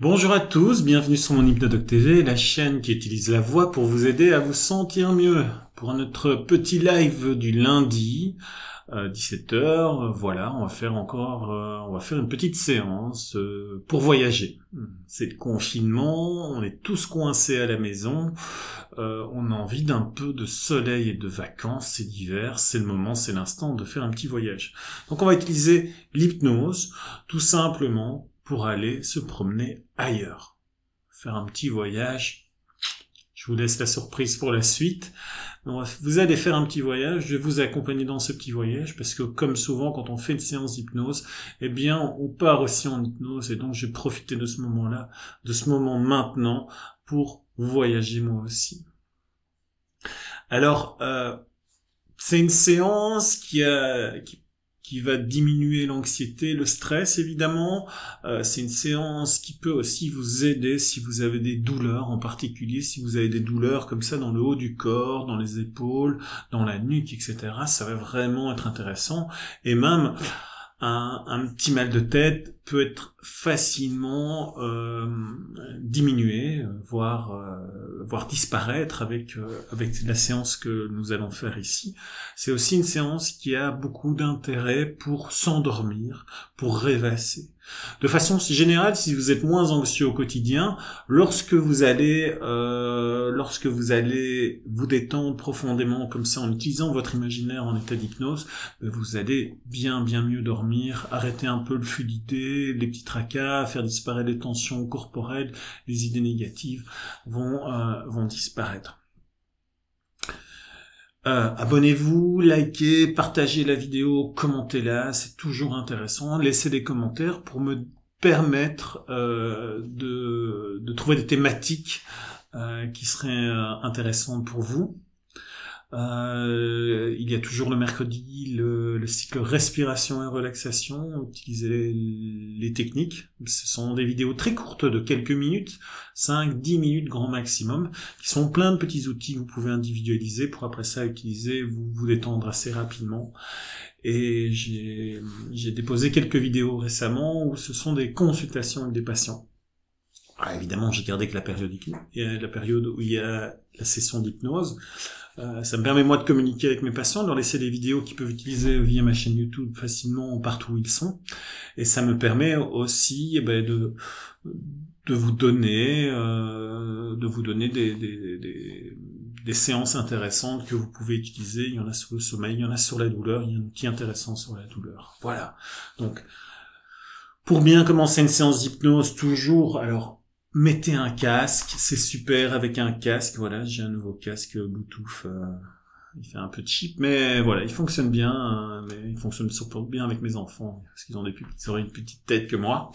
Bonjour à tous, bienvenue sur mon Hypnodoc TV, la chaîne qui utilise la voix pour vous aider à vous sentir mieux. Pour notre petit live du lundi, 17h, voilà, on va faire une petite séance pour voyager. C'est le confinement, on est tous coincés à la maison, on a envie d'un peu de soleil et de vacances, c'est l'hiver, c'est le moment, c'est l'instant de faire un petit voyage. Donc on va utiliser l'hypnose, tout simplement, pour aller se promener ailleurs. Faire un petit voyage. Je vous laisse la surprise pour la suite. Vous allez faire un petit voyage, je vais vous accompagner dans ce petit voyage, parce que comme souvent quand on fait une séance d'hypnose, eh bien on part aussi en hypnose, et donc je vais profiter de ce moment-là, de ce moment maintenant, pour voyager moi aussi. Alors, c'est une séance qui va diminuer l'anxiété, le stress évidemment. C'est une séance qui peut aussi vous aider si vous avez des douleurs, en particulier si vous avez des douleurs comme ça dans le haut du corps, dans les épaules, dans la nuque, etc. Ça va vraiment être intéressant. Et même un petit mal de tête peut être facilement diminué, voire disparaître avec la séance que nous allons faire ici. C'est aussi une séance qui a beaucoup d'intérêt pour s'endormir, pour rêvasser. De façon générale, si vous êtes moins anxieux au quotidien, lorsque vous allez vous détendre profondément comme ça en utilisant votre imaginaire en état d'hypnose, vous allez bien mieux dormir, arrêter un peu le flux d'idées, les petits tracas, faire disparaître les tensions corporelles, les idées négatives vont disparaître. Abonnez-vous, likez, partagez la vidéo, commentez-la, c'est toujours intéressant. Laissez des commentaires pour me permettre de trouver des thématiques qui seraient intéressantes pour vous. Il y a toujours le mercredi le cycle respiration et relaxation, utilisez les techniques. Ce sont des vidéos très courtes de quelques minutes, 5-10 minutes grand maximum, qui sont plein de petits outils que vous pouvez individualiser pour après ça utiliser, vous détendre assez rapidement. Et j'ai déposé quelques vidéos récemment où ce sont des consultations avec des patients. Ah, évidemment, j'ai gardé que la période où il y a la session d'hypnose. Ça me permet moi de communiquer avec mes patients, de leur laisser des vidéos qu'ils peuvent utiliser via ma chaîne YouTube facilement partout où ils sont. Et ça me permet aussi de vous donner des séances intéressantes que vous pouvez utiliser. Il y en a sur le sommeil, il y en a sur la douleur, il y a un outil intéressant sur la douleur. Voilà. Donc, pour bien commencer une séance d'hypnose, toujours, alors, mettez un casque, c'est super avec un casque, voilà, j'ai un nouveau casque Bluetooth, il fait un peu cheap, mais voilà, il fonctionne bien, mais il fonctionne surtout bien avec mes enfants, parce qu'ils ont ils auraient une petite tête que moi.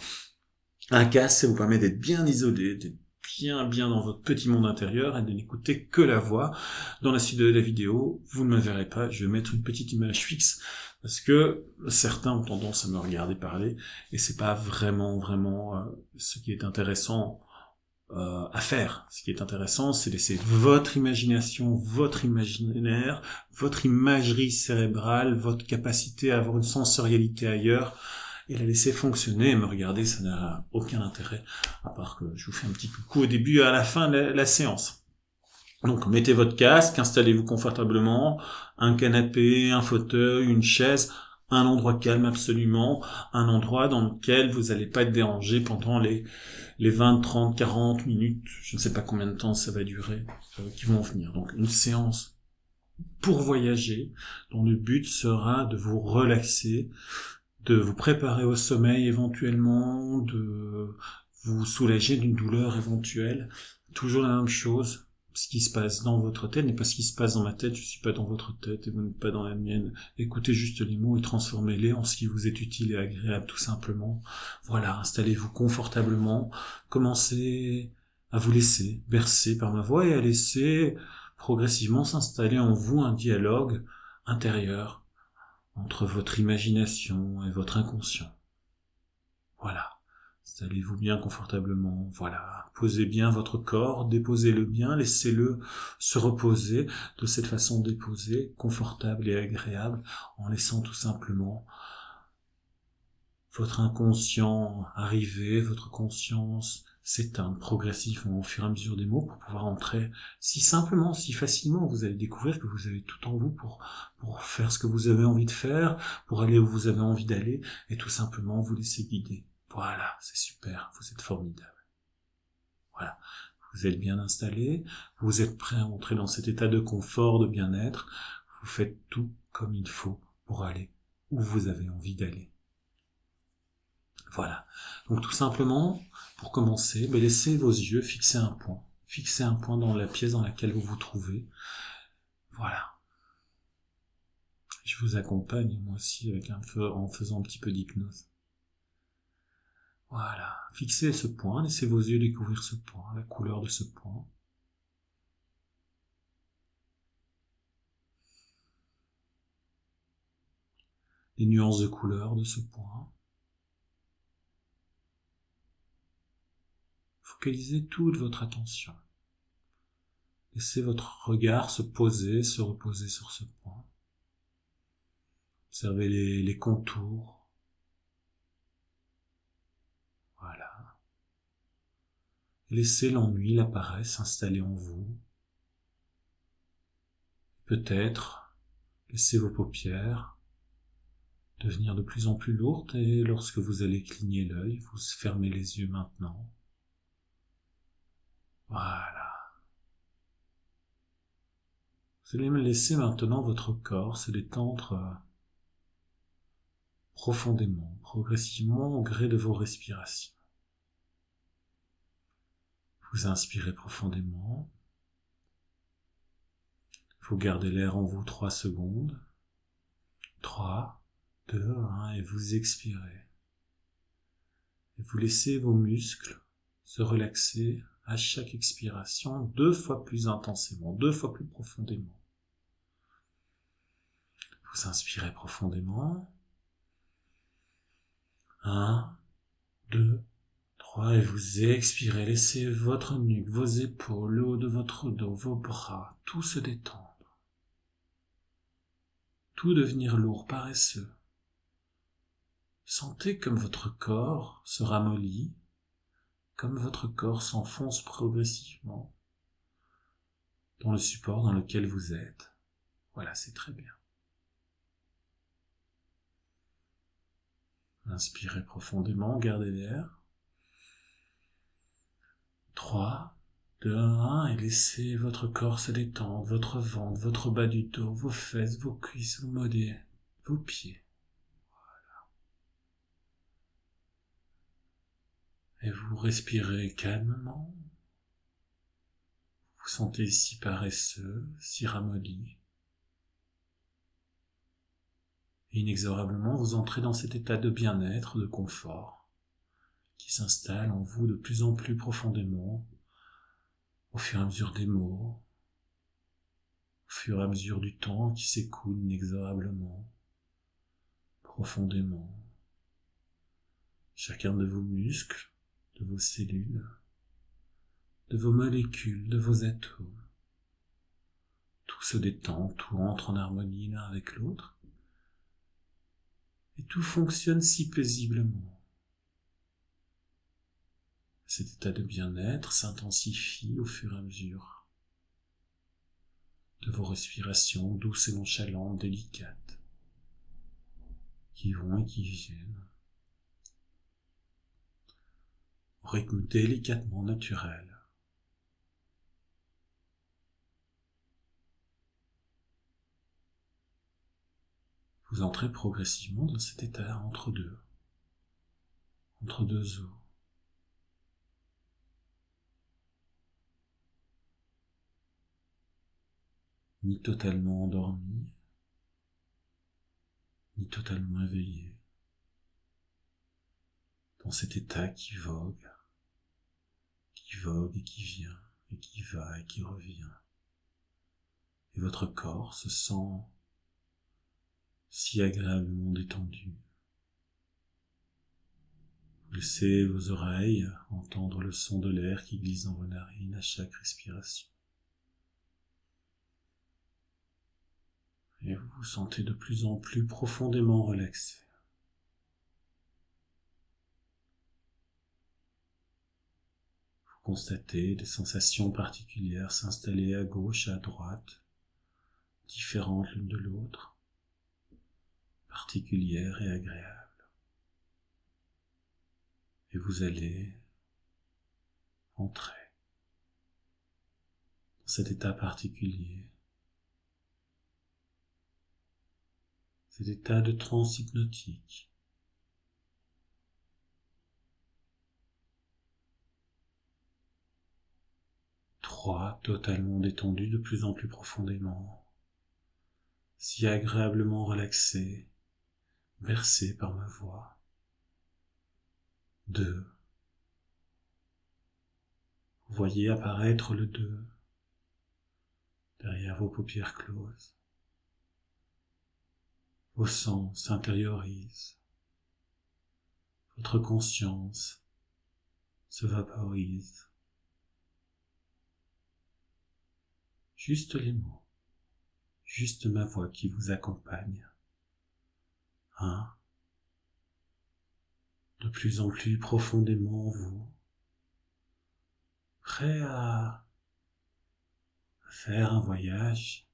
Un casque, ça vous permet d'être bien isolé, d'être bien dans votre petit monde intérieur et de n'écouter que la voix. Dans la suite de la vidéo, vous ne me verrez pas, je vais mettre une petite image fixe, parce que certains ont tendance à me regarder parler, et c'est pas vraiment ce qui est intéressant à faire. Ce qui est intéressant, c'est laisser votre imagination, votre imaginaire, votre imagerie cérébrale, votre capacité à avoir une sensorialité ailleurs, et la laisser fonctionner. Et me regarder, ça n'a aucun intérêt, à part que je vous fais un petit coucou au début et à la fin de la séance. Donc mettez votre casque, installez-vous confortablement, un canapé, un fauteuil, une chaise, un endroit calme absolument, un endroit dans lequel vous n'allez pas être dérangé pendant les 20, 30, 40 minutes, je ne sais pas combien de temps ça va durer, qui vont venir. Donc une séance pour voyager, dont le but sera de vous relaxer, de vous préparer au sommeil éventuellement, de vous soulager d'une douleur éventuelle. Toujours la même chose. Ce qui se passe dans votre tête n'est pas ce qui se passe dans ma tête, je suis pas dans votre tête et vous n'êtes pas dans la mienne. Écoutez juste les mots et transformez-les en ce qui vous est utile et agréable, tout simplement. Voilà, installez-vous confortablement, commencez à vous laisser bercer par ma voix et à laisser progressivement s'installer en vous un dialogue intérieur entre votre imagination et votre inconscient. Voilà. Installez-vous bien confortablement, voilà. Posez bien votre corps, déposez-le bien, laissez-le se reposer de cette façon déposée, confortable et agréable, en laissant tout simplement votre inconscient arriver, votre conscience s'éteindre progressivement au fur et à mesure des mots pour pouvoir entrer si simplement, si facilement. Vous allez découvrir que vous avez tout en vous pour faire ce que vous avez envie de faire, pour aller où vous avez envie d'aller, et tout simplement vous laisser guider. Voilà, c'est super, vous êtes formidable. Voilà, vous êtes bien installé, vous êtes prêt à entrer dans cet état de confort, de bien-être, vous faites tout comme il faut pour aller où vous avez envie d'aller. Voilà. Donc tout simplement, pour commencer, laissez vos yeux fixer un point. Fixez un point dans la pièce dans laquelle vous vous trouvez. Voilà. Je vous accompagne moi aussi en faisant un petit peu d'hypnose. Voilà. Fixez ce point, laissez vos yeux découvrir ce point, la couleur de ce point. Les nuances de couleur de ce point. Focalisez toute votre attention. Laissez votre regard se reposer sur ce point. Observez les contours. Voilà. Laissez l'ennui, la paresse s'installer en vous. Peut-être laissez vos paupières devenir de plus en plus lourdes et lorsque vous allez cligner l'œil, vous fermez les yeux maintenant. Voilà. Vous allez me laisser maintenant votre corps se détendre profondément, progressivement au gré de vos respirations. Vous inspirez profondément. Vous gardez l'air en vous 3 secondes. 3, 2, 1 et vous expirez. Et vous laissez vos muscles se relaxer à chaque expiration 2 fois plus intensément, 2 fois plus profondément. Vous inspirez profondément. 1, 2, 3 et vous expirez. Laissez votre nuque, vos épaules, le haut de votre dos, vos bras, tout se détendre. Tout devenir lourd, paresseux. Sentez comme votre corps se ramollit, comme votre corps s'enfonce progressivement dans le support dans lequel vous êtes. Voilà, c'est très bien. Inspirez profondément, gardez l'air. 3, 2, 1, et laissez votre corps se détendre, votre ventre, votre bas du dos, vos fesses, vos cuisses, vos mollets, vos pieds. Et vous respirez calmement. Vous sentez si paresseux, si ramolli. Et inexorablement, vous entrez dans cet état de bien-être, de confort, qui s'installe en vous de plus en plus profondément, au fur et à mesure des mots, au fur et à mesure du temps qui s'écoule inexorablement, profondément. Chacun de vos muscles, de vos cellules, de vos molécules, de vos atomes, tout se détend, tout entre en harmonie l'un avec l'autre, et tout fonctionne si paisiblement. Cet état de bien-être s'intensifie au fur et à mesure de vos respirations douces et nonchalantes, délicates, qui vont et qui viennent, au rythme délicatement naturel. Vous entrez progressivement dans cet état entre deux eaux. Ni totalement endormi, ni totalement éveillé, dans cet état qui vogue et qui vient, et qui va et qui revient. Et votre corps se sent si agréablement détendu. Vous laissez vos oreilles entendre le son de l'air qui glisse dans vos narines à chaque respiration. Et vous vous sentez de plus en plus profondément relaxé. Vous constatez des sensations particulières s'installer à gauche et à droite, différentes l'une de l'autre, particulières et agréables. Et vous allez entrer dans cet état particulier, cet état de transe hypnotique. Totalement détendu de plus en plus profondément, si agréablement relaxé, bercé par ma voix. 2. Vous voyez apparaître le 2 derrière vos paupières closes. Vos sens s'intériorisent. Votre conscience se vaporise. Juste les mots, juste ma voix qui vous accompagne. 1. De plus en plus profondément en vous, prêt à faire un voyage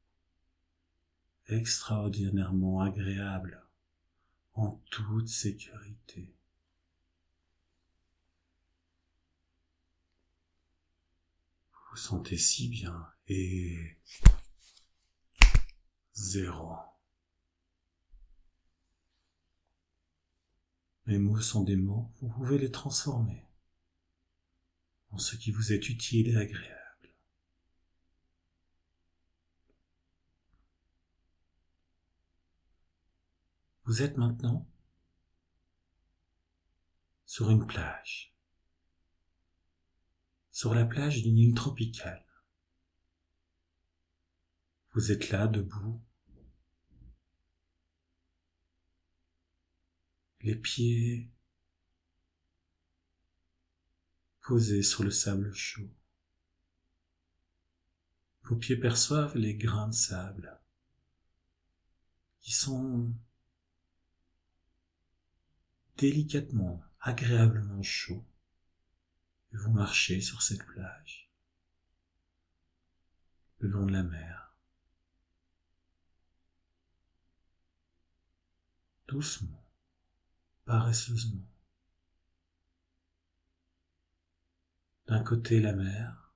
extraordinairement agréable en toute sécurité. Vous vous sentez si bien et 0. Mes mots sont des mots, vous pouvez les transformer en ce qui vous est utile et agréable. Vous êtes maintenant sur une plage, sur la plage d'une île tropicale. Vous êtes là, debout, les pieds posés sur le sable chaud. Vos pieds perçoivent les grains de sable qui sont délicatement, agréablement chauds. Et vous marchez sur cette plage, le long de la mer. Doucement, paresseusement. D'un côté la mer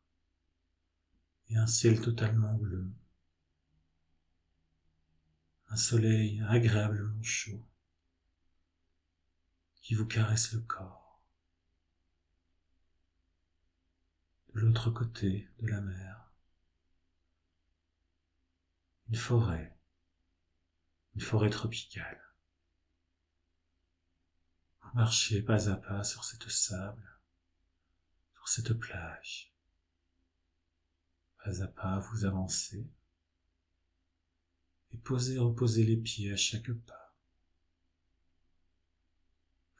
et un ciel totalement bleu. Un soleil agréablement chaud qui vous caresse le corps. De l'autre côté de la mer, une forêt tropicale. Vous marchez pas à pas sur cette sable, sur cette plage. Pas à pas, vous avancez et reposez les pieds à chaque pas.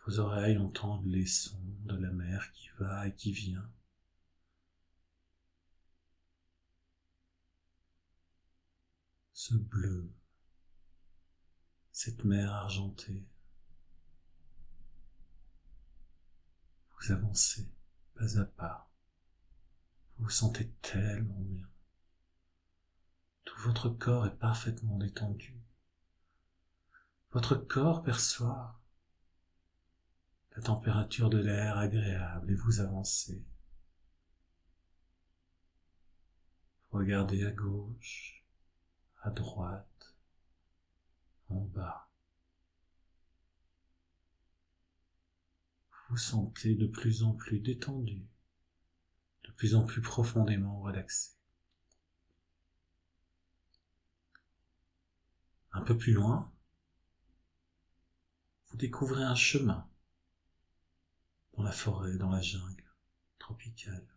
Vos oreilles entendent les sons de la mer qui va et qui vient. Ce bleu, cette mer argentée. Vous avancez pas à pas. Vous vous sentez tellement bien. Tout votre corps est parfaitement détendu. Votre corps perçoit la température de l'air agréable et vous avancez. Vous regardez à gauche, à droite, en bas. Vous vous sentez de plus en plus détendu, de plus en plus profondément relaxé. Un peu plus loin, vous découvrez un chemin dans la forêt, dans la jungle tropicale.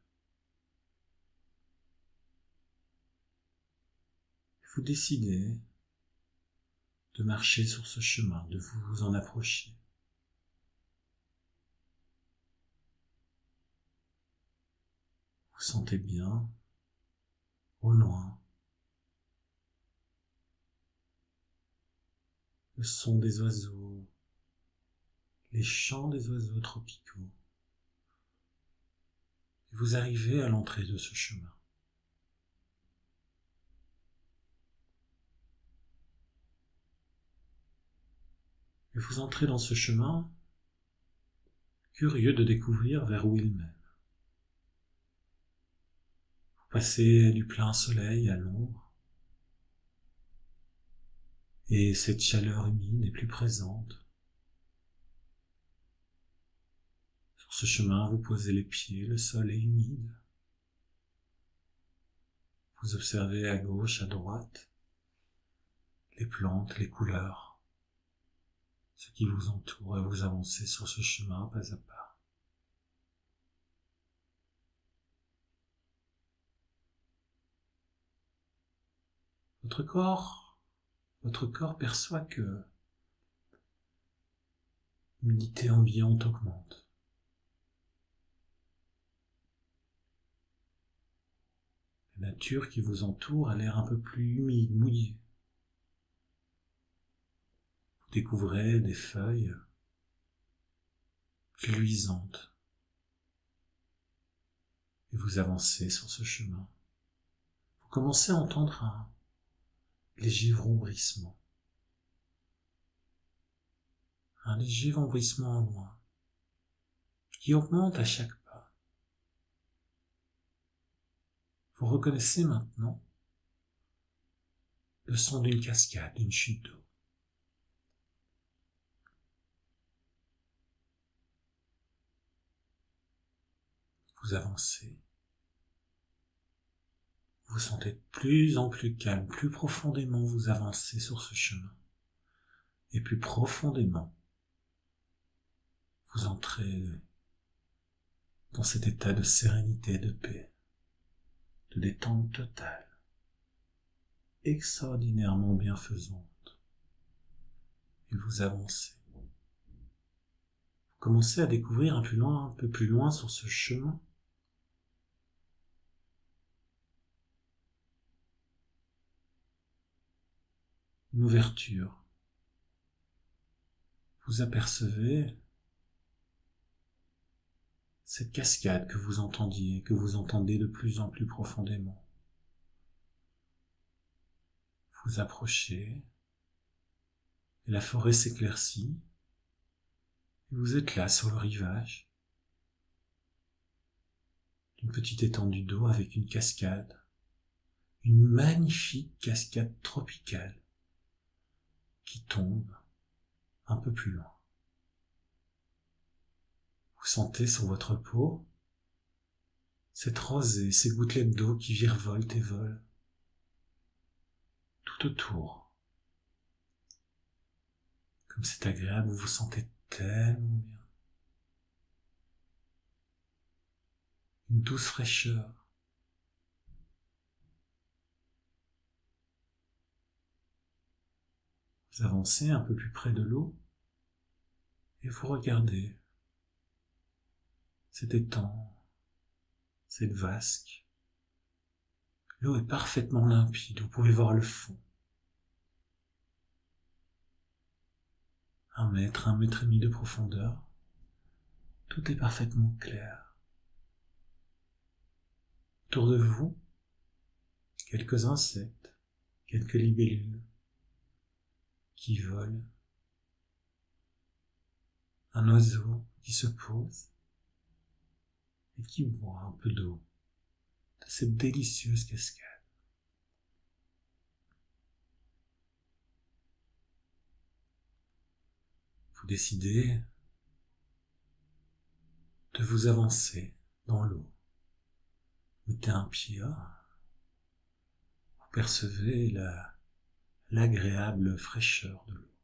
Vous décidez de marcher sur ce chemin, de vous en approcher. Vous sentez bien, au loin, le son des oiseaux, les chants des oiseaux tropicaux. Vous arrivez à l'entrée de ce chemin. Et vous entrez dans ce chemin, curieux de découvrir vers où il mène. Vous passez du plein soleil à l'ombre, et cette chaleur humide n'est plus présente. Sur ce chemin, vous posez les pieds, le sol est humide. Vous observez à gauche, à droite, les plantes, les couleurs, ce qui vous entoure, et vous avancez sur ce chemin pas à pas. Votre corps perçoit que l'humidité ambiante augmente. La nature qui vous entoure a l'air un peu plus humide, mouillée. Vous découvrez des feuilles plus luisantes. Et vous avancez sur ce chemin. Vous commencez à entendre un léger vrombrissement. Un léger vrombrissement en loin, qui augmente à chaque pas. Vous reconnaissez maintenant le son d'une cascade, d'une chute d'eau. Vous avancez. Vous vous sentez de plus en plus calme, plus profondément vous avancez sur ce chemin. Et plus profondément, vous entrez dans cet état de sérénité, de paix, de détente totale, extraordinairement bienfaisante. Et vous avancez. Vous commencez à découvrir un peu plus loin sur ce chemin, une ouverture. Vous apercevez cette cascade que vous entendiez, que vous entendez de plus en plus profondément. Vous approchez, et la forêt s'éclaircit, et vous êtes là sur le rivage, d'une petite étendue d'eau avec une cascade, une magnifique cascade tropicale, qui tombe un peu plus loin. Vous sentez sur votre peau cette rosée, ces gouttelettes d'eau qui virevoltent et volent tout autour. Comme c'est agréable, vous vous sentez tellement bien. Une douce fraîcheur. Vous avancez un peu plus près de l'eau et vous regardez cet étang, cette vasque. L'eau est parfaitement limpide, vous pouvez voir le fond. 1 mètre, 1 mètre et demi de profondeur. Tout est parfaitement clair. Autour de vous, quelques insectes, quelques libellules qui volent. Un oiseau qui se pose et qui boit un peu d'eau de cette délicieuse cascade. Vous décidez de vous avancer dans l'eau. Mettez un pied, vous percevez l'agréable fraîcheur de l'eau.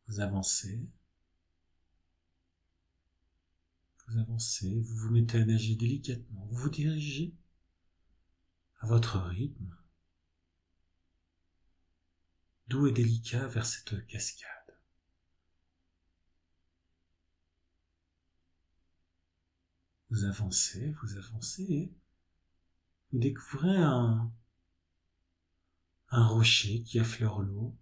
Vous avancez, vous vous mettez à nager délicatement, vous vous dirigez à votre rythme, doux et délicat vers cette cascade. Vous avancez, et vous découvrez un rocher qui affleure l'eau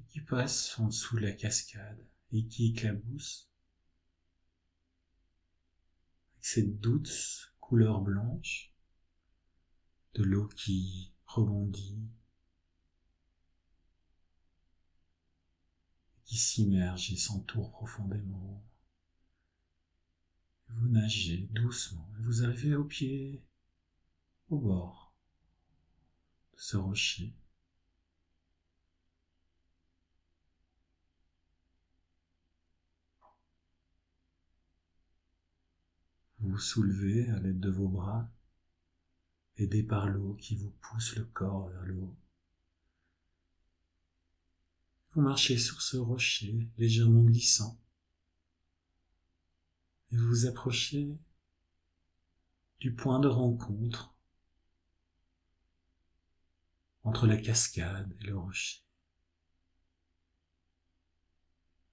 et qui passe en dessous de la cascade et qui éclabousse avec cette douce couleur blanche de l'eau qui rebondit, qui s'immerge et s'entoure profondément. Vous nagez doucement et vous arrivez au pied, au bord de ce rocher. Vous vous soulevez à l'aide de vos bras, aidé par l'eau qui vous pousse le corps vers le haut. Vous marchez sur ce rocher légèrement glissant et vous vous approchez du point de rencontre entre la cascade et le rocher.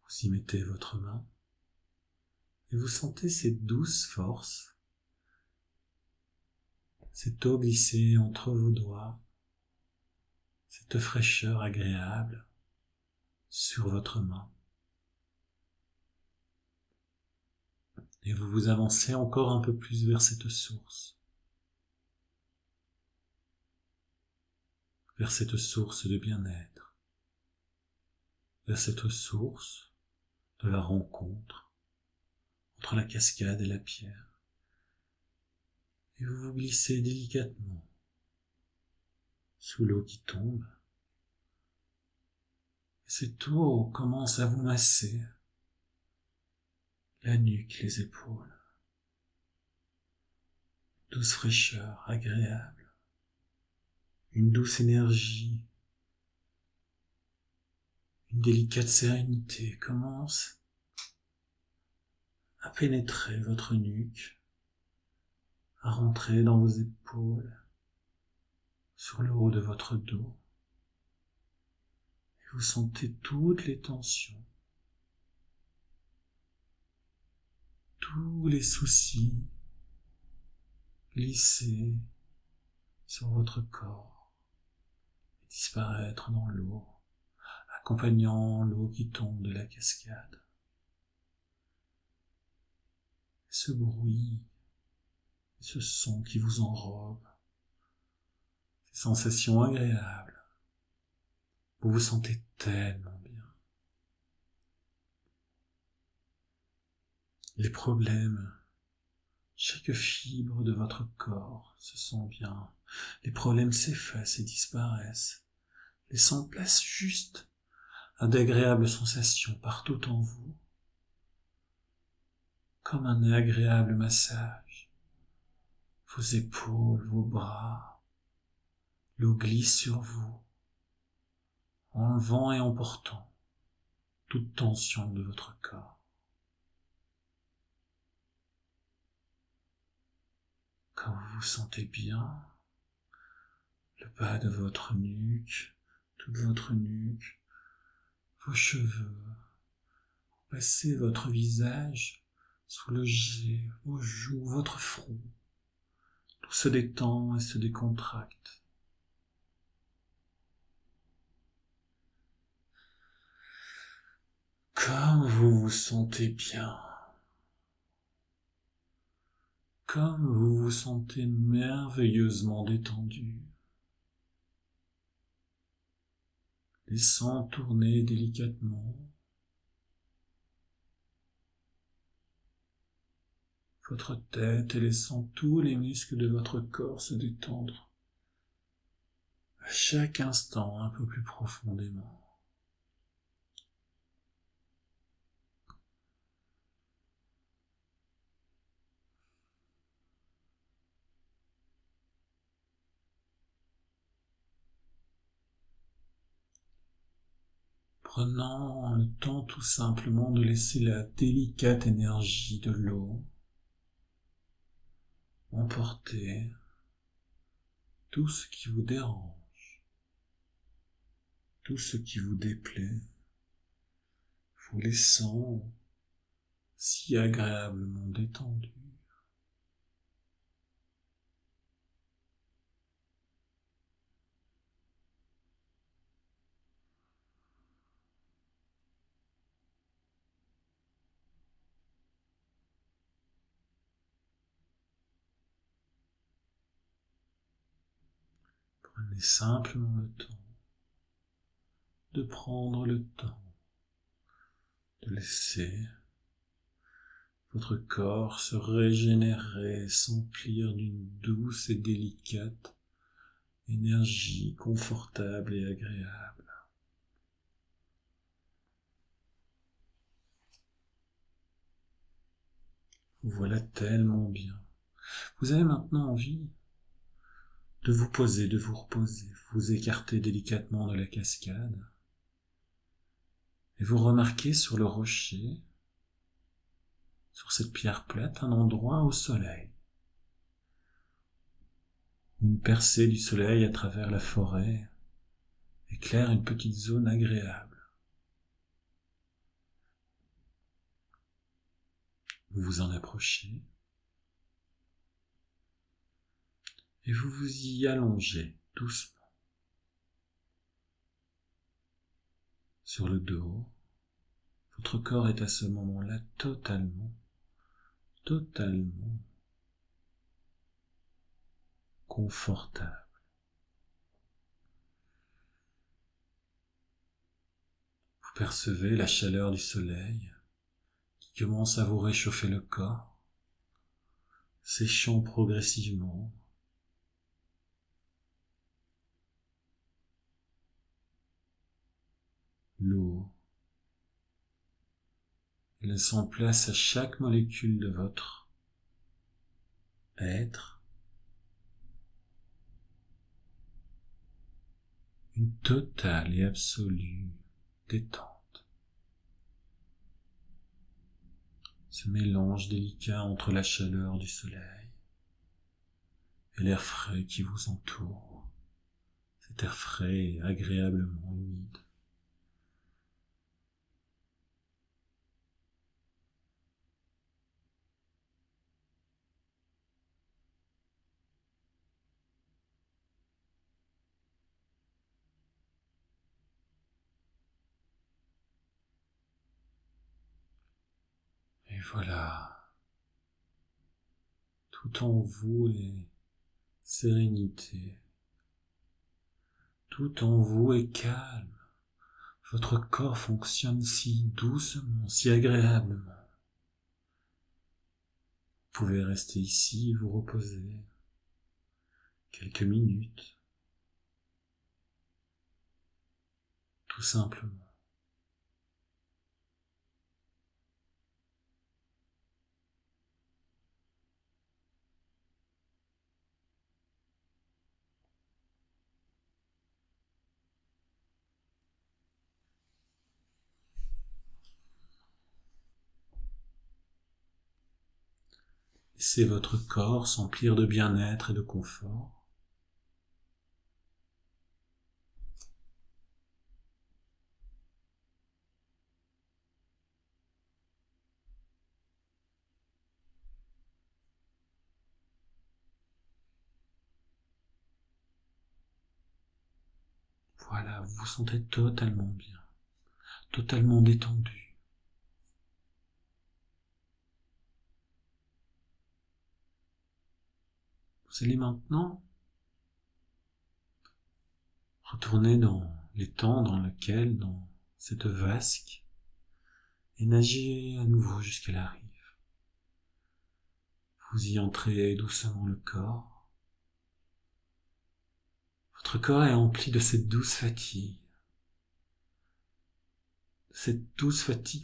Vous y mettez votre main et vous sentez cette douce force, cette eau glissée entre vos doigts, cette fraîcheur agréable sur votre main. Et vous vous avancez encore un peu plus vers cette source. Vers cette source de bien-être. Vers cette source de la rencontre entre la cascade et la pierre. Et vous vous glissez délicatement sous l'eau qui tombe. Et cette eau commence à vous masser la nuque, les épaules. Douce fraîcheur, agréable. Une douce énergie, une délicate sérénité commence à pénétrer votre nuque, à rentrer dans vos épaules, sur le haut de votre dos. Et vous sentez toutes les tensions, tous les soucis glisser sur votre corps et disparaître dans l'eau, accompagnant l'eau qui tombe de la cascade. Ce bruit, ce son qui vous enrobe, ces sensations agréables, vous vous sentez tellement bien. Les problèmes, chaque fibre de votre corps se sent bien. Les problèmes s'effacent et disparaissent, laissant place juste à d'agréables sensations partout en vous, comme un agréable massage. Vos épaules, vos bras, l'eau glisse sur vous, enlevant et emportant toute tension de votre corps. Quand vous vous sentez bien, le bas de votre nuque, toute votre nuque, vos cheveux, vous passez votre visage sous le jet, vos joues, votre front, tout se détend et se décontracte. Comme vous vous sentez bien, comme vous vous sentez merveilleusement détendu, laissant tourner délicatement votre tête et laissant tous les muscles de votre corps se détendre à chaque instant un peu plus profondément. Prenant le temps tout simplement de laisser la délicate énergie de l'eau emporter tout ce qui vous dérange, tout ce qui vous déplaît, vous laissant si agréablement détendu. Prenez simplement le temps de prendre le temps de laisser votre corps se régénérer, s'emplir d'une douce et délicate énergie confortable et agréable. Vous voilà tellement bien. Vous avez maintenant envie de vous poser, de vous reposer, vous écarter délicatement de la cascade et vous remarquez sur le rocher, sur cette pierre plate, un endroit au soleil. Une percée du soleil à travers la forêt éclaire une petite zone agréable. Vous vous en approchez et vous vous y allongez doucement. Sur le dos, votre corps est à ce moment-là totalement confortable. Vous percevez la chaleur du soleil qui commence à vous réchauffer le corps, séchant progressivement. L'eau, laissant place à chaque molécule de votre être, une totale et absolue détente. Ce mélange délicat entre la chaleur du soleil et l'air frais qui vous entoure, cet air frais et agréablement humide. Et voilà, tout en vous est sérénité, tout en vous est calme. Votre corps fonctionne si doucement, si agréablement. Vous pouvez rester ici, vous reposer quelques minutes, tout simplement. Laissez votre corps s'emplir de bien-être et de confort. Voilà, vous vous sentez totalement bien, totalement détendu. Vous allez maintenant retourner dans l'étang dans lequel, dans cette vasque, et nager à nouveau jusqu'à la rive. Vous y entrez doucement le corps. Votre corps est rempli de cette douce fatigue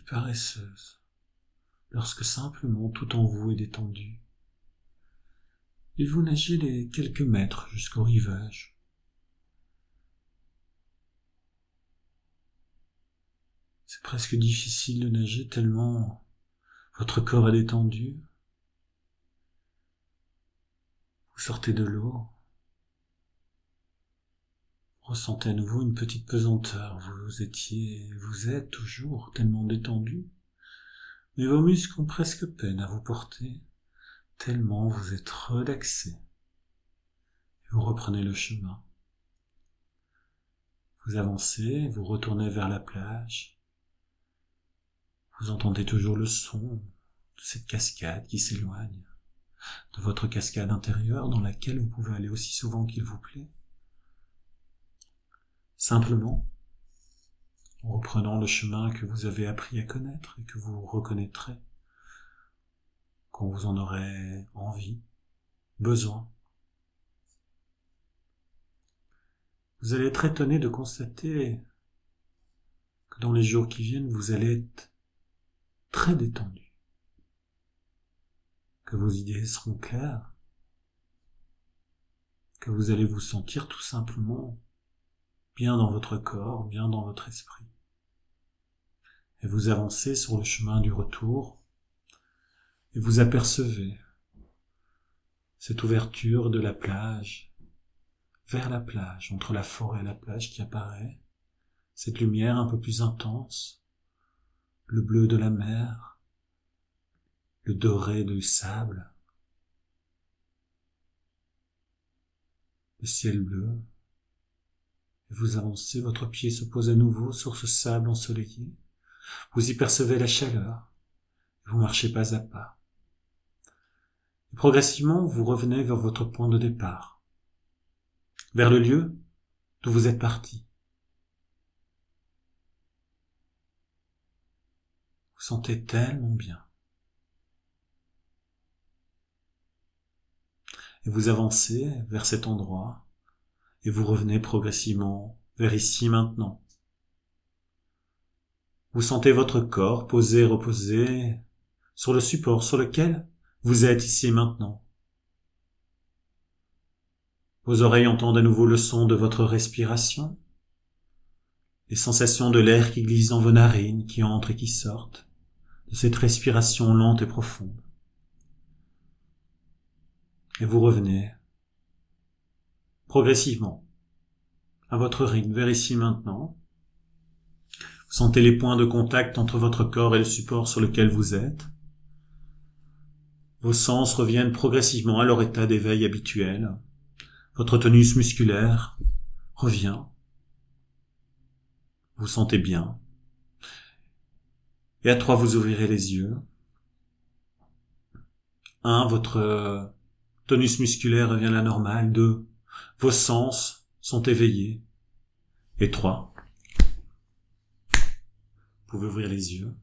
paresseuse, lorsque simplement tout en vous est détendu. Et vous nagez les quelques mètres jusqu'au rivage. C'est presque difficile de nager tellement votre corps est détendu. Vous sortez de l'eau. Vous ressentez à nouveau une petite pesanteur. Vous êtes toujours tellement détendu. Mais vos muscles ont presque peine à vous porter, tellement vous êtes relaxé. Et vous reprenez le chemin. Vous avancez, vous retournez vers la plage. Vous entendez toujours le son de cette cascade qui s'éloigne, de votre cascade intérieure dans laquelle vous pouvez aller aussi souvent qu'il vous plaît. simplement en reprenant le chemin que vous avez appris à connaître et que vous reconnaîtrez quand vous en aurez envie, besoin. Vous allez être étonné de constater que dans les jours qui viennent, vous allez être très détendu, que vos idées seront claires, que vous allez vous sentir tout simplement bien dans votre corps, bien dans votre esprit. Et vous avancez sur le chemin du retour, et vous apercevez cette ouverture de la plage, vers la plage, entre la forêt et la plage qui apparaît, cette lumière un peu plus intense, le bleu de la mer, le doré du sable, le ciel bleu, et vous avancez, votre pied se pose à nouveau sur ce sable ensoleillé, vous y percevez la chaleur, et vous marchez pas à pas. Et progressivement, vous revenez vers votre point de départ, vers le lieu d'où vous êtes parti. Vous sentez tellement bien. Et vous avancez vers cet endroit, et vous revenez progressivement vers ici maintenant. Vous sentez votre corps posé, reposé sur le support sur lequel vous êtes ici et maintenant. Vos oreilles entendent à nouveau le son de votre respiration, les sensations de l'air qui glisse dans vos narines, qui entre et qui sortent, de cette respiration lente et profonde. Et vous revenez, progressivement, à votre rythme, vers ici maintenant. Vous sentez les points de contact entre votre corps et le support sur lequel vous êtes. Vos sens reviennent progressivement à leur état d'éveil habituel. Votre tonus musculaire revient. Vous sentez bien. Et à 3, vous ouvrirez les yeux. 1, votre tonus musculaire revient à la normale. 2, vos sens sont éveillés. Et 3, vous pouvez ouvrir les yeux.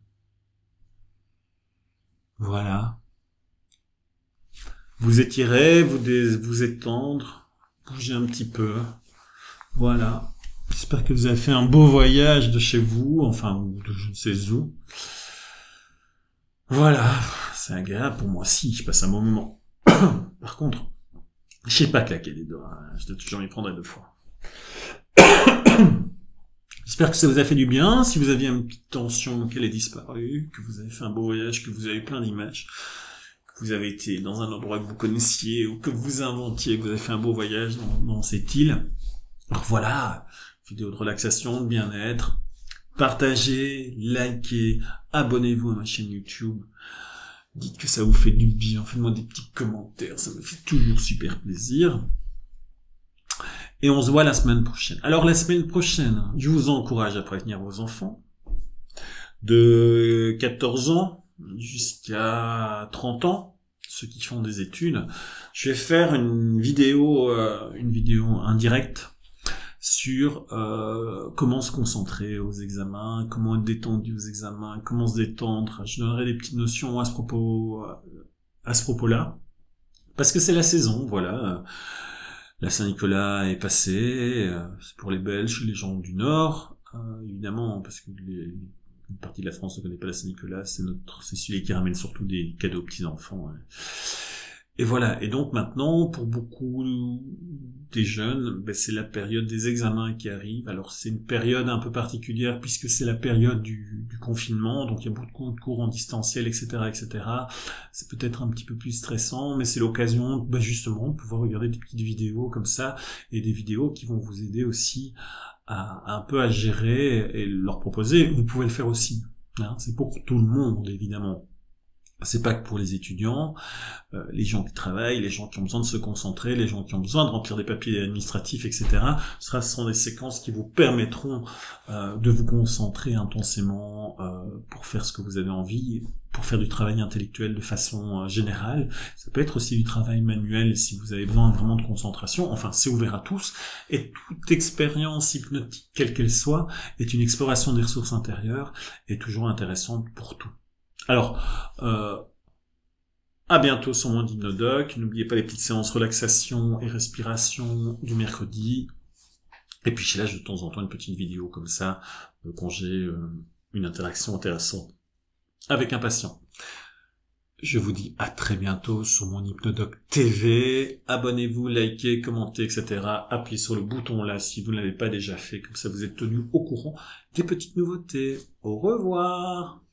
Voilà. Vous étirez, vous étendre. Bougez un petit peu. Voilà. J'espère que vous avez fait un beau voyage de chez vous, enfin, de je ne sais où. Voilà. C'est agréable pour moi. Si, je passe un bon moment. Par contre, je sais pas claquer les doigts. Je dois toujours m'y prendre 2 fois. J'espère que ça vous a fait du bien. Si vous aviez une petite tension, qu'elle ait disparu, que vous avez fait un beau voyage, que vous avez plein d'images, vous avez été dans un endroit que vous connaissiez ou que vous inventiez, que vous avez fait un beau voyage dans cette île. Alors voilà, vidéo de relaxation, de bien-être. Partagez, likez, abonnez-vous à ma chaîne YouTube. Dites que ça vous fait du bien, faites-moi des petits commentaires, ça me fait toujours super plaisir. Et on se voit la semaine prochaine. Alors la semaine prochaine, je vous encourage à prévenir vos enfants de 14 ans jusqu'à 30 ans, ceux qui font des études. Je vais faire un direct sur comment se concentrer aux examens, comment être détendu aux examens, comment se détendre. Je donnerai des petites notions à ce propos-là, parce que c'est la saison, voilà. La Saint-Nicolas est passée, c'est pour les Belges, les gens du Nord, évidemment, parce que une partie de la France ne connaît pas la Saint-Nicolas, c'est celui qui ramène surtout des cadeaux aux petits-enfants. Hein. Et voilà. Et donc maintenant, pour beaucoup des jeunes, c'est la période des examens qui arrive. Alors c'est une période un peu particulière puisque c'est la période du confinement, donc il y a beaucoup de cours en distanciel, etc., etc. C'est peut-être un petit peu plus stressant, mais c'est l'occasion, justement, de pouvoir regarder des petites vidéos comme ça, et des vidéos qui vont vous aider aussi un peu à gérer et leur proposer. Vous pouvez le faire aussi. Hein, c'est pour tout le monde, évidemment. C'est pas que pour les étudiants, les gens qui travaillent, les gens qui ont besoin de se concentrer, les gens qui ont besoin de remplir des papiers administratifs, etc. Ce sont des séquences qui vous permettront de vous concentrer intensément pour faire ce que vous avez envie, pour faire du travail intellectuel de façon générale. Ça peut être aussi du travail manuel si vous avez besoin vraiment de concentration. Enfin, c'est ouvert à tous. Et toute expérience hypnotique, quelle qu'elle soit, est une exploration des ressources intérieures et toujours intéressante pour tout. Alors, à bientôt sur Monde Hypnodoc. N'oubliez pas les petites séances relaxation et respiration du mercredi. Et puis je lâche de temps en temps une petite vidéo comme ça, quand j'ai une interaction intéressante avec un patient. Je vous dis à très bientôt sur mon Hypnodoc TV. Abonnez-vous, likez, commentez, etc. Appuyez sur le bouton là si vous ne l'avez pas déjà fait. Comme ça vous êtes tenu au courant des petites nouveautés. Au revoir.